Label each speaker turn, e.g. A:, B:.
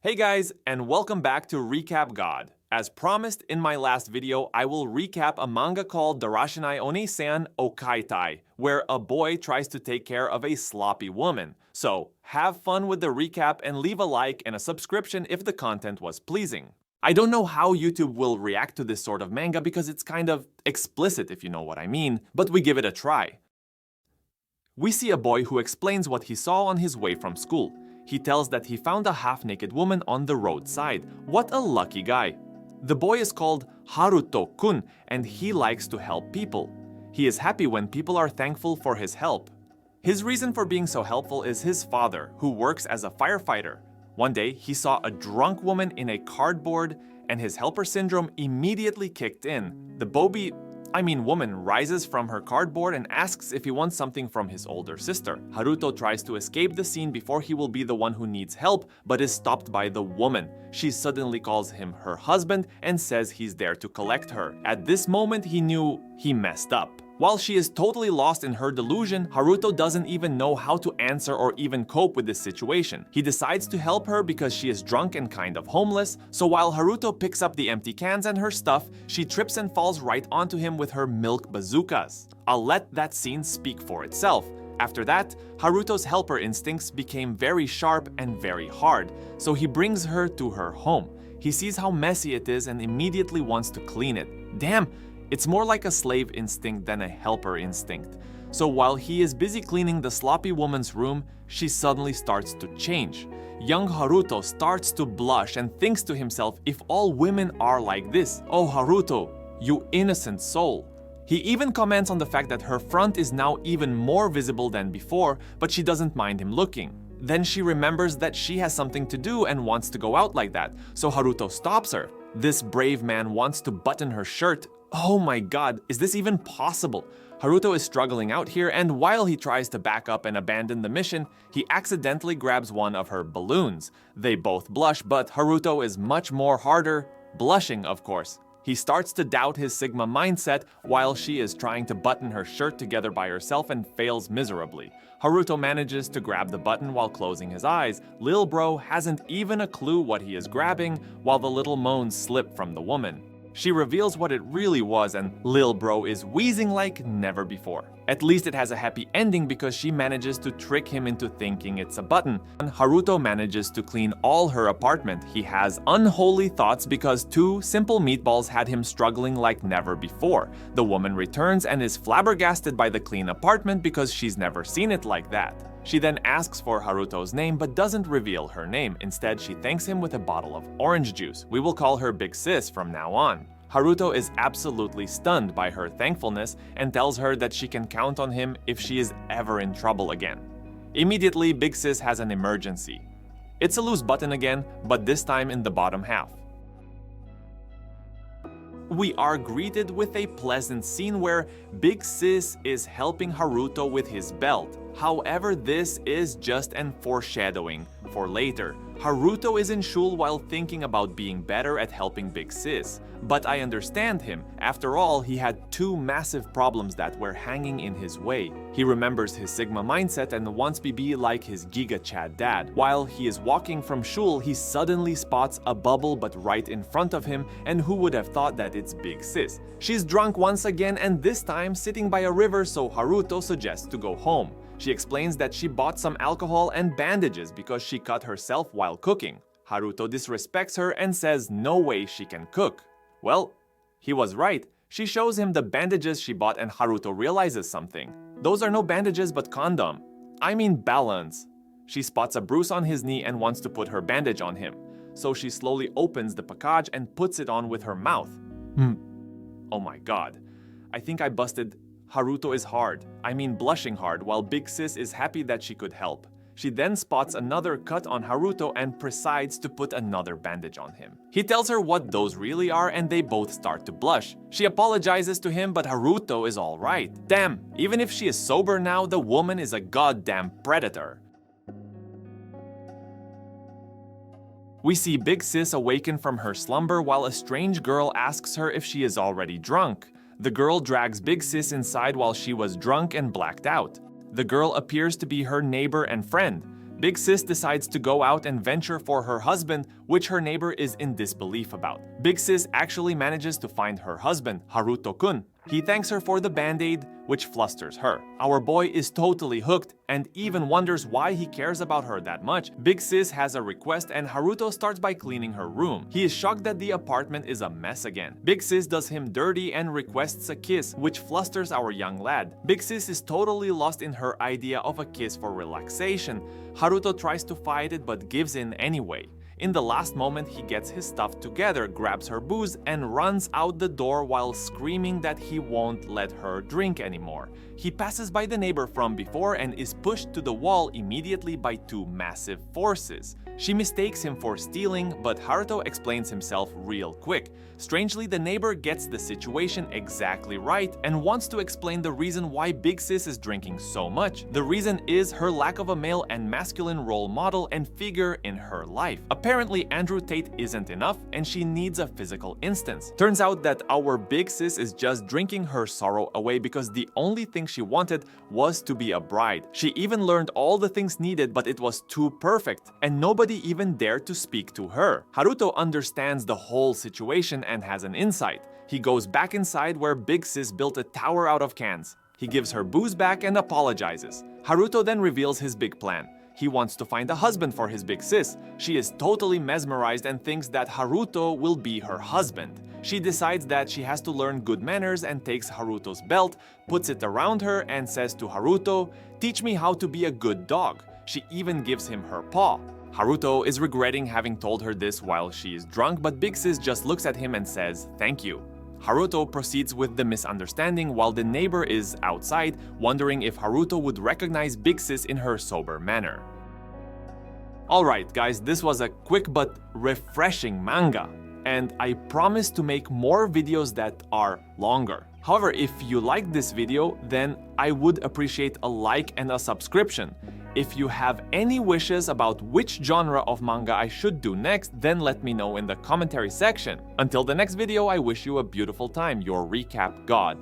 A: Hey guys, and welcome back to Recap God. As promised in my last video, I will recap a manga called Darashinai Oneisan Okaitai, where a boy tries to take care of a sloppy woman. So, have fun with the recap and leave a like and a subscription if the content was pleasing. I don't know how YouTube will react to this sort of manga because it's kind of explicit if you know what I mean, but we give it a try. We see a boy who explains what he saw on his way from school. He tells that he found a half-naked woman on the roadside. What a lucky guy. The boy is called Haruto-kun and he likes to help people. He is happy when people are thankful for his help. His reason for being so helpful is his father, who works as a firefighter. One day, he saw a drunk woman in a cardboard and his helper syndrome immediately kicked in. The woman rises from her cardboard and asks if he wants something from his older sister. Haruto tries to escape the scene before he will be the one who needs help, but is stopped by the woman. She suddenly calls him her husband and says he's there to collect her. At this moment, he knew he messed up. While she is totally lost in her delusion, Haruto doesn't even know how to answer or even cope with this situation. He decides to help her because she is drunk and kind of homeless, so while Haruto picks up the empty cans and her stuff, she trips and falls right onto him with her milk bazookas. I'll let that scene speak for itself. After that, Haruto's helper instincts became very sharp and very hard, so he brings her to her home. He sees how messy it is and immediately wants to clean it. Damn! It's more like a slave instinct than a helper instinct. So while he is busy cleaning the sloppy woman's room, she suddenly starts to change. Young Haruto starts to blush and thinks to himself, if all women are like this, oh Haruto, you innocent soul. He even comments on the fact that her front is now even more visible than before, but she doesn't mind him looking. Then she remembers that she has something to do and wants to go out like that, so Haruto stops her. This brave man wants to button her shirt. Oh my god, is this even possible? Haruto is struggling out here, and while he tries to back up and abandon the mission, he accidentally grabs one of her balloons. They both blush, but Haruto is much more harder, blushing of course. He starts to doubt his Sigma mindset while she is trying to button her shirt together by herself and fails miserably. Haruto manages to grab the button while closing his eyes. Lil bro hasn't even a clue what he is grabbing, while the little moans slip from the woman. She reveals what it really was, and Lil bro is wheezing like never before. At least it has a happy ending because she manages to trick him into thinking it's a button. And Haruto manages to clean all her apartment. He has unholy thoughts because 2 simple meatballs had him struggling like never before. The woman returns and is flabbergasted by the clean apartment because she's never seen it like that. She then asks for Haruto's name but doesn't reveal her name. Instead, she thanks him with a bottle of orange juice. We will call her Big Sis from now on. Haruto is absolutely stunned by her thankfulness and tells her that she can count on him if she is ever in trouble again. Immediately, Big Sis has an emergency. It's a loose button again, but this time in the bottom half. We are greeted with a pleasant scene where Big Sis is helping Haruto with his belt. However, this is just an foreshadowing for later. Haruto is in shul while thinking about being better at helping Big Sis. But I understand him. After all, he had 2 massive problems that were hanging in his way. He remembers his Sigma mindset and wants to be like his Giga Chad dad. While he is walking from shul, he suddenly spots a bubble but right in front of him, and who would have thought that it's Big Sis? She's drunk once again, and this time sitting by a river, so Haruto suggests to go home. She explains that she bought some alcohol and bandages because she cut herself while cooking. Haruto disrespects her and says no way she can cook. Well, he was right. She shows him the bandages she bought and Haruto realizes something. Those are no bandages but condom. I mean balance. She spots a bruise on his knee and wants to put her bandage on him. So she slowly opens the package and puts it on with her mouth. Oh my god. I think I busted. Haruto is hard. I mean blushing hard, while Big Sis is happy that she could help. She then spots another cut on Haruto and proceeds to put another bandage on him. He tells her what those really are and they both start to blush. She apologizes to him, but Haruto is alright. Damn, even if she is sober now, the woman is a goddamn predator. We see Big Sis awaken from her slumber while a strange girl asks her if she is already drunk. The girl drags Big Sis inside while she was drunk and blacked out. The girl appears to be her neighbor and friend. Big Sis decides to go out and venture for her husband, which her neighbor is in disbelief about. Big Sis actually manages to find her husband, Haruto-kun. He thanks her for the band-aid, which flusters her. Our boy is totally hooked and even wonders why he cares about her that much. Big Sis has a request and Haruto starts by cleaning her room. He is shocked that the apartment is a mess again. Big Sis does him dirty and requests a kiss, which flusters our young lad. Big Sis is totally lost in her idea of a kiss for relaxation. Haruto tries to fight it but gives in anyway. In the last moment, he gets his stuff together, grabs her booze, and runs out the door while screaming that he won't let her drink anymore. He passes by the neighbor from before and is pushed to the wall immediately by two massive forces. She mistakes him for stealing, but Haruto explains himself real quick. Strangely, the neighbor gets the situation exactly right and wants to explain the reason why Big Sis is drinking so much. The reason is her lack of a male and masculine role model and figure in her life. Apparently, Andrew Tate isn't enough and she needs a physical instance. Turns out that our Big Sis is just drinking her sorrow away because the only thing she wanted was to be a bride. She even learned all the things needed, but it was too perfect and nobody even dared to speak to her. Haruto understands the whole situation and has an insight. He goes back inside where Big Sis built a tower out of cans. He gives her booze back and apologizes. Haruto then reveals his big plan. He wants to find a husband for his Big Sis. She is totally mesmerized and thinks that Haruto will be her husband. She decides that she has to learn good manners and takes Haruto's belt, puts it around her and says to Haruto, "Teach me how to be a good dog." She even gives him her paw. Haruto is regretting having told her this while she is drunk, but Big Sis just looks at him and says, "Thank you." Haruto proceeds with the misunderstanding while the neighbor is outside, wondering if Haruto would recognize Big Sis in her sober manner. Alright guys, this was a quick but refreshing manga, and I promise to make more videos that are longer. However, if you liked this video, then I would appreciate a like and a subscription. If you have any wishes about which genre of manga I should do next, then let me know in the commentary section. Until the next video, I wish you a beautiful time, your recap god.